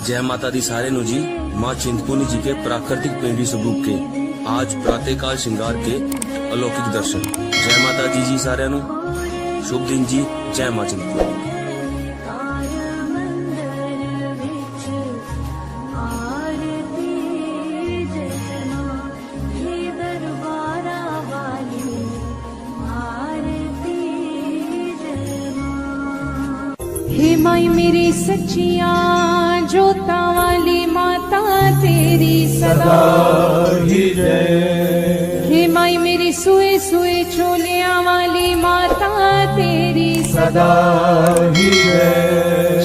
जय माता दी सारे नु जी। माँ चिंतपूर्णी जी के प्राकृतिक पेंडी स्वरूप के आज प्रातःकाल श्रृंगार के अलौकिक दर्शन। जय माता दी जी सारे नु शुभ दिन जी। जय माँ चिंतपूर्णी। हे माई मेरी सच्चिया जोता वाली माता तेरी सदा ही जय। हे माई मेरी सुए सुए छोलिया वाली माता तेरी सदा ही जय।